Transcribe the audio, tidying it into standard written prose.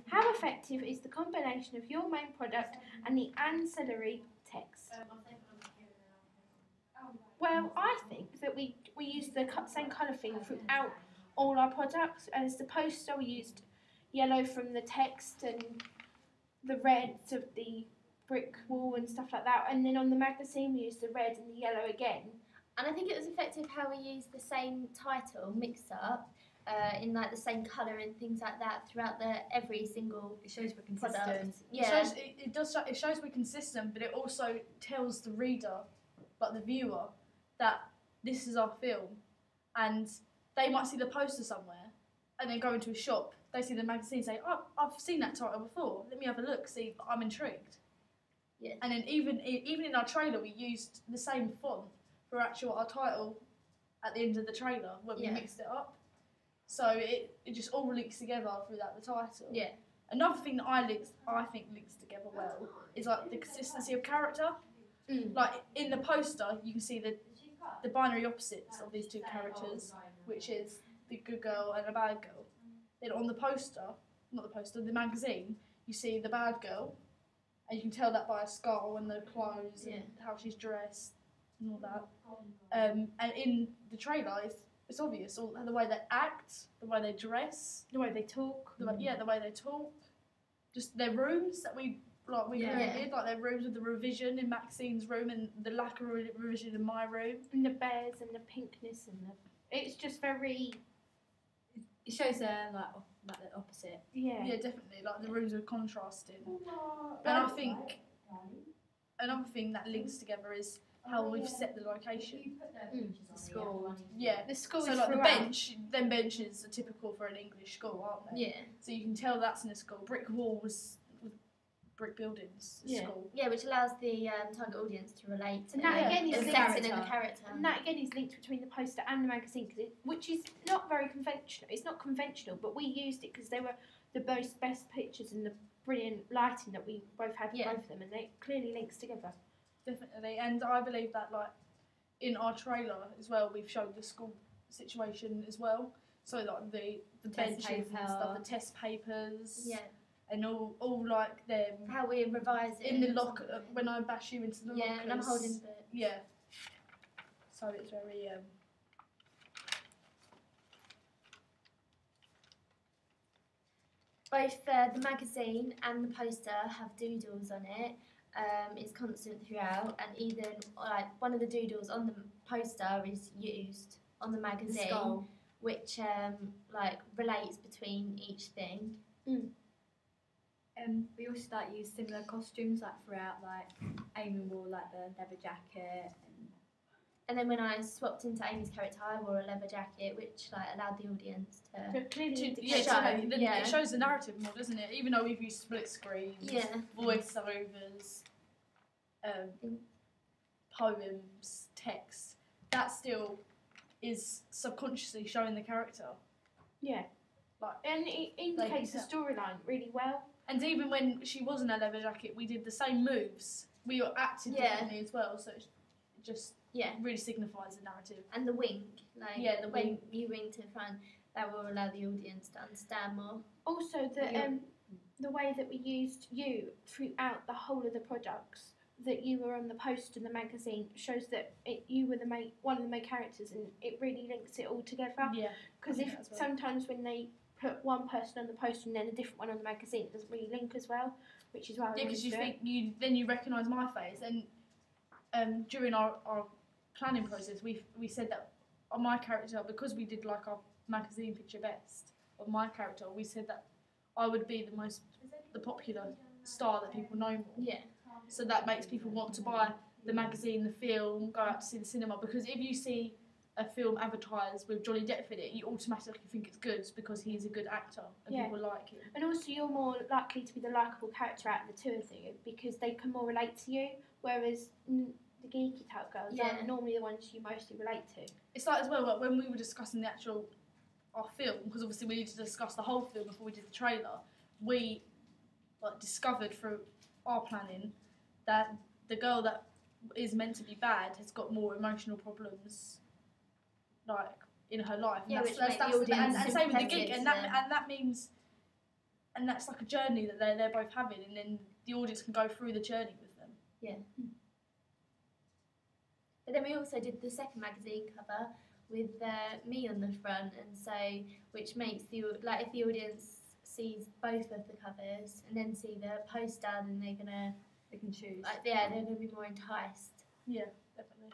How effective is the combination of your main product and the ancillary text? Well, I think that we used the same colour theme throughout all our products. As the poster, we used yellow from the text and the reds of the brick wall and stuff like that. And then on the magazine, we used the red and the yellow again. And I think it was effective how we used the same title mixed up in like the same colour and things like that throughout every single. It shows we're consistent. Product. Yeah. It shows we're consistent, but it also tells the reader, like the viewer, that this is our film, and they might see the poster somewhere, and then go into a shop. They see the magazine, say, "Oh, I've seen that title before. Let me have a look. See, I'm intrigued." Yeah. And then even in our trailer, we used the same font for our title at the end of the trailer when we mixed it up. So it just all links together throughout the title. Yeah. Another thing that I think links together well is like the consistency of character. Like in the poster, you can see the binary opposites of these two characters, which is the good girl and the bad girl. Then on the the magazine, you see the bad girl, and you can tell that by her skull and the clothes and how she's dressed and all that. And in the trailer, it's obvious, all the way they act, the way they dress, the way they talk. the way they talk. Just their rooms that we created, like their rooms with the revision in Maxine's room and the lack of revision in my room. And the bears and the pinkness and it's just very. It shows like the opposite. Yeah. Yeah, definitely. Like the rooms are contrasting. And I think another thing that links together is how we've set the location. The school. Yeah. The school So is like throughout. them benches are typical for an English school, aren't they? Yeah. So you can tell that's in a school. Brick walls with brick buildings. School. Yeah, which allows the target audience to relate to And that again is the linked setting and the character. And that again is linked between the poster and the magazine, which is not very conventional. It's not conventional, but we used it because they were the best pictures and the brilliant lighting that we both had for both of them, and they clearly links together. Definitely, and I believe that like in our trailer as well, we've showed the school situation as well. So like the benches and stuff, the test papers, and all like them. How we revise it in the locker when I bash you into the lockers. Yeah, and I'm holding the. Yeah. So it's very. Both the magazine and the poster have doodles on it. It's constant throughout, and even like one of the doodles on the poster is used on the magazine, which like relates between each thing. We also use similar costumes like throughout. Like Amy wore like the leather jacket, and then when I swapped into Amy's character, I wore a leather jacket, which like allowed the audience to it shows the narrative more, doesn't it? Even though we've used split screens, voiceovers, poems, text, that still is subconsciously showing the character. Yeah, and it indicates the storyline really well. And even when she was in a leather jacket, we did the same moves. We were acting differently as well, so it just really signifies the narrative. And the wink, the when wink. you wink to the front, that will allow the audience to understand more. Also, the way that we used you throughout the whole of the products, that you were on the poster in the magazine, shows that you were one of the main characters, and it really links it all together. Yeah. Because sometimes when they put one person on the poster and then a different one on the magazine, it doesn't really link as well, which is why because you think you recognise my face, and during our planning process, we said that on my character, because we did like our magazine picture best of my character, we said that I would be the popular star that people know more. Yeah. So that makes people want to buy the magazine, the film, go out to see the cinema, because if you see a film advertised with Johnny Depp in it, you automatically think it's good because he's a good actor and people like him. And also you're more likely to be the likeable character out of the two of you because they can more relate to you, whereas the geeky type girls are normally the ones you mostly relate to. It's like as well, like when we were discussing our film, because obviously we need to discuss the whole film before we did the trailer, we discovered through our planning that the girl that is meant to be bad has got more emotional problems in her life. Yeah, and same with the geek, and that means and that's like a journey that they're both having, and then the audience can go through the journey with them. But then we also did the second magazine cover with me on the front, and so which makes if the audience sees both of the covers and then see the poster, then they can choose. They're gonna be more enticed. Yeah, definitely.